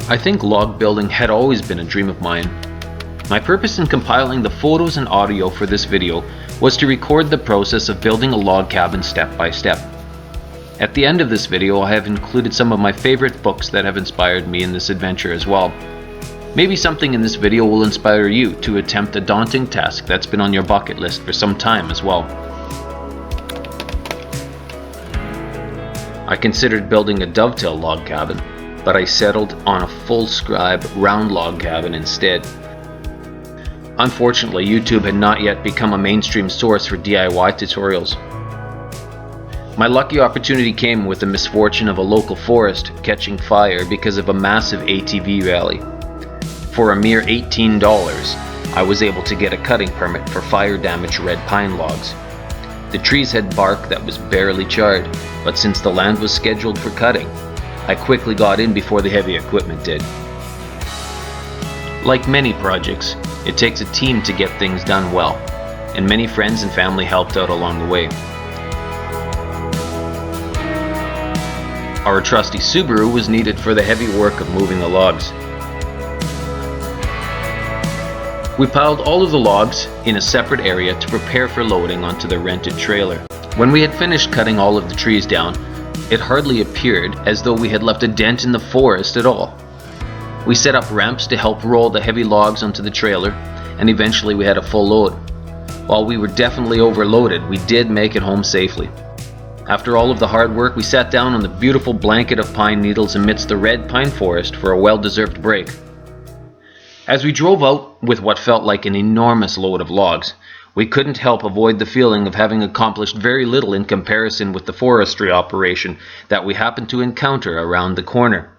I think log building had always been a dream of mine. My purpose in compiling the photos and audio for this video was to record the process of building a log cabin step by step. At the end of this video, I have included some of my favorite books that have inspired me in this adventure as well. Maybe something in this video will inspire you to attempt a daunting task that's been on your bucket list for some time as well. I considered building a dovetail log cabin, but I settled on a full scribe round log cabin instead. Unfortunately, YouTube had not yet become a mainstream source for DIY tutorials. My lucky opportunity came with the misfortune of a local forest catching fire because of a massive ATV rally. For a mere $18, I was able to get a cutting permit for fire-damaged red pine logs. The trees had bark that was barely charred, but since the land was scheduled for cutting, I quickly got in before the heavy equipment did. Like many projects, it takes a team to get things done well, and many friends and family helped out along the way. Our trusty Subaru was needed for the heavy work of moving the logs. We piled all of the logs in a separate area to prepare for loading onto the rented trailer. When we had finished cutting all of the trees down, it hardly appeared as though we had left a dent in the forest at all. We set up ramps to help roll the heavy logs onto the trailer, and eventually we had a full load. While we were definitely overloaded, we did make it home safely. After all of the hard work, we sat down on the beautiful blanket of pine needles amidst the red pine forest for a well-deserved break. As we drove out with what felt like an enormous load of logs, we couldn't help avoid the feeling of having accomplished very little in comparison with the forestry operation that we happened to encounter around the corner.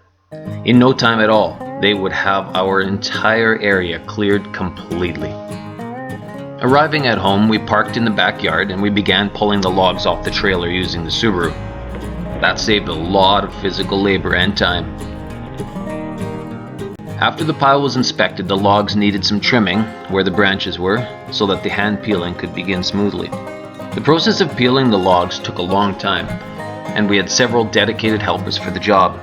In no time at all, they would have our entire area cleared completely. Arriving at home, we parked in the backyard and we began pulling the logs off the trailer using the Subaru. That saved a lot of physical labor and time. After the pile was inspected, the logs needed some trimming where the branches were so that the hand peeling could begin smoothly. The process of peeling the logs took a long time, and we had several dedicated helpers for the job.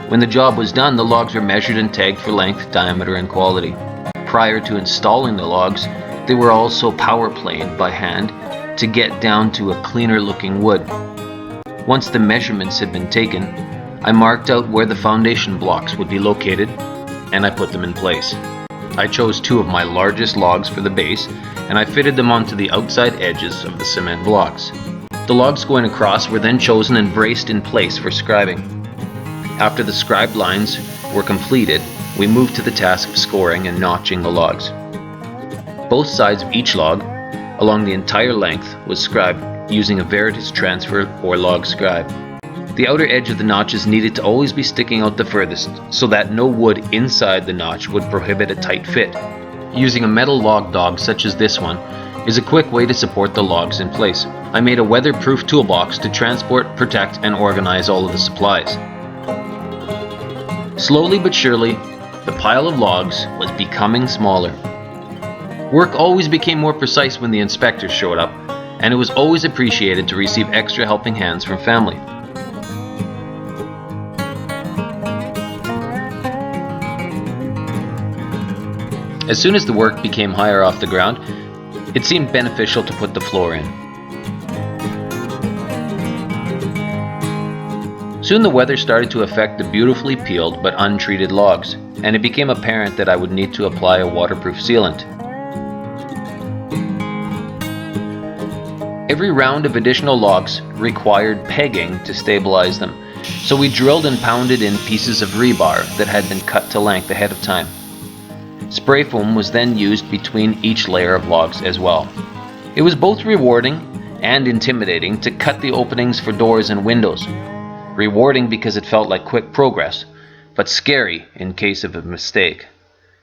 When the job was done, the logs were measured and tagged for length, diameter, and quality. Prior to installing the logs, they were also power planed by hand to get down to a cleaner looking wood. Once the measurements had been taken, I marked out where the foundation blocks would be located, and I put them in place. I chose two of my largest logs for the base, and I fitted them onto the outside edges of the cement blocks. The logs going across were then chosen and braced in place for scribing. After the scribed lines were completed, we moved to the task of scoring and notching the logs. Both sides of each log, along the entire length, was scribed using a Veritas transfer or log scribe. The outer edge of the notches needed to always be sticking out the furthest so that no wood inside the notch would prohibit a tight fit. Using a metal log dog such as this one is a quick way to support the logs in place. I made a weatherproof toolbox to transport, protect, and organize all of the supplies. Slowly but surely, the pile of logs was becoming smaller. Work always became more precise when the inspectors showed up, and it was always appreciated to receive extra helping hands from family. As soon as the work became higher off the ground, it seemed beneficial to put the floor in. Soon the weather started to affect the beautifully peeled but untreated logs, and it became apparent that I would need to apply a waterproof sealant. Every round of additional logs required pegging to stabilize them, so we drilled and pounded in pieces of rebar that had been cut to length ahead of time. Spray foam was then used between each layer of logs as well. It was both rewarding and intimidating to cut the openings for doors and windows. Rewarding because it felt like quick progress, but scary in case of a mistake.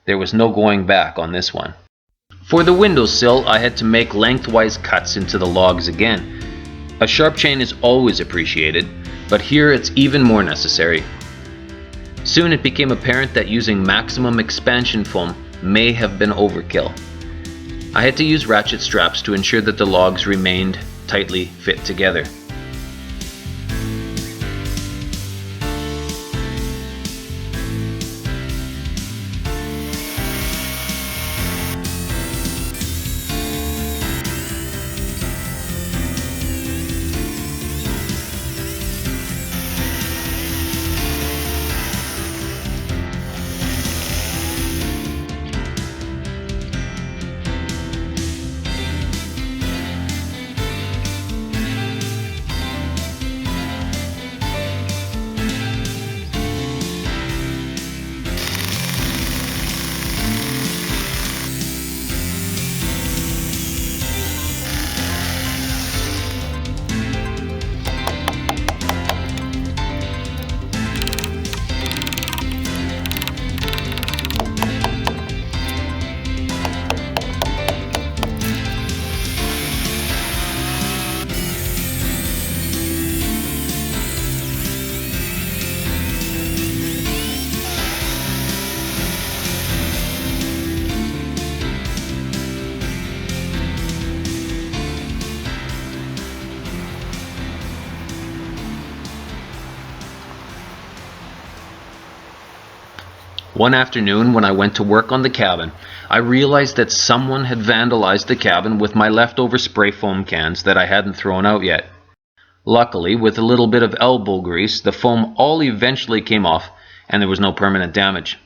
There was no going back on this one. For the windowsill, I had to make lengthwise cuts into the logs again. A sharp chain is always appreciated, but here it's even more necessary. Soon it became apparent that using maximum expansion foam may have been overkill. I had to use ratchet straps to ensure that the logs remained tightly fit together. One afternoon when I went to work on the cabin, I realized that someone had vandalized the cabin with my leftover spray foam cans that I hadn't thrown out yet. Luckily, with a little bit of elbow grease, the foam all eventually came off and there was no permanent damage.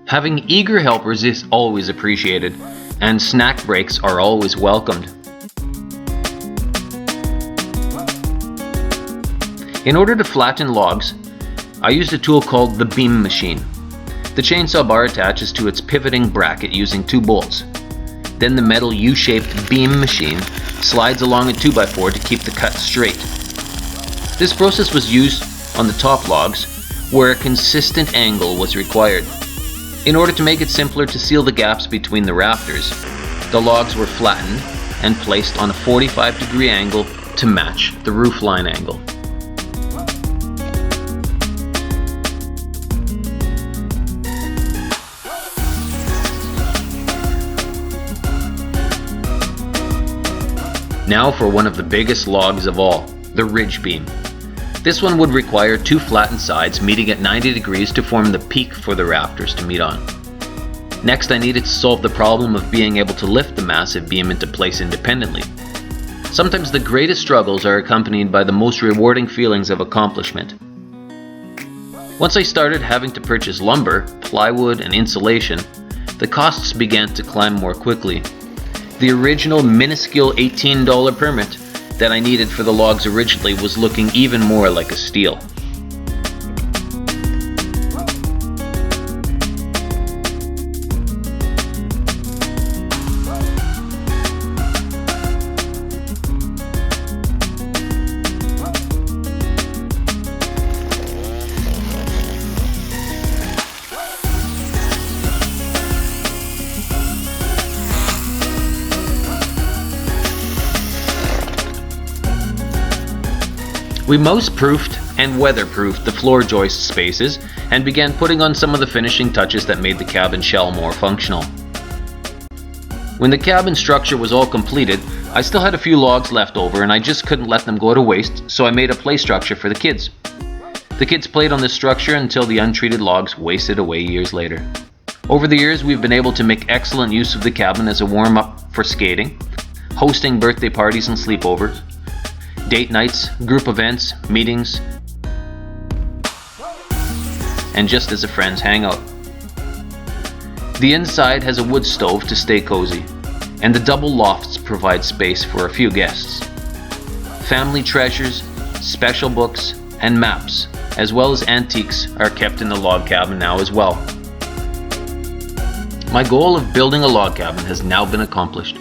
Having eager helpers is always appreciated, and snack breaks are always welcomed. In order to flatten logs, I used a tool called the beam machine. The chainsaw bar attaches to its pivoting bracket using 2 bolts. Then the metal U-shaped beam machine slides along a 2x4 to keep the cut straight. This process was used on the top logs, where a consistent angle was required. In order to make it simpler to seal the gaps between the rafters, the logs were flattened and placed on a 45-degree angle to match the roofline angle. Now for one of the biggest logs of all, the ridge beam. This one would require 2 flattened sides meeting at 90 degrees to form the peak for the rafters to meet on. Next, I needed to solve the problem of being able to lift the massive beam into place independently. Sometimes the greatest struggles are accompanied by the most rewarding feelings of accomplishment. Once I started having to purchase lumber, plywood, and insulation, the costs began to climb more quickly. The original minuscule $18 permit that I needed for the logs originally was looking even more like a steal. We mouse-proofed and weatherproofed the floor joist spaces and began putting on some of the finishing touches that made the cabin shell more functional. When the cabin structure was all completed, I still had a few logs left over and I just couldn't let them go to waste, so I made a play structure for the kids. The kids played on this structure until the untreated logs wasted away years later. Over the years, we've been able to make excellent use of the cabin as a warm-up for skating, hosting birthday parties and sleepovers, date nights, group events, meetings, and just as a friend's hangout. The inside has a wood stove to stay cozy, and the double lofts provide space for a few guests. Family treasures, special books, and maps, as well as antiques, are kept in the log cabin now as well. My goal of building a log cabin has now been accomplished.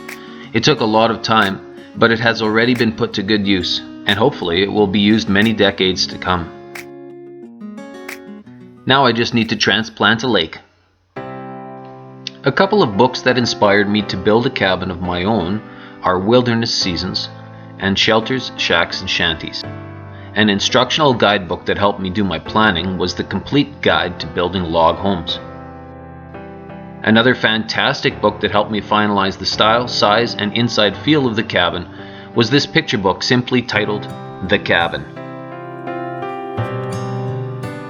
It took a lot of time, but it has already been put to good use, and hopefully it will be used many decades to come. Now I just need to transplant a lake. A couple of books that inspired me to build a cabin of my own are Wilderness Seasons and Shelters, Shacks, and Shanties. An instructional guidebook that helped me do my planning was The Complete Guide to Building Log Homes. Another fantastic book that helped me finalize the style, size, and inside feel of the cabin was this picture book simply titled The Cabin.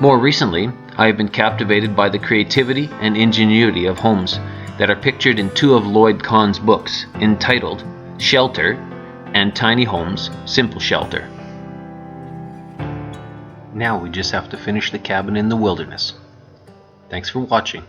More recently, I have been captivated by the creativity and ingenuity of homes that are pictured in 2 of Lloyd Kahn's books entitled Shelter and Tiny Homes, Simple Shelter. Now we just have to finish the cabin in the wilderness. Thanks for watching.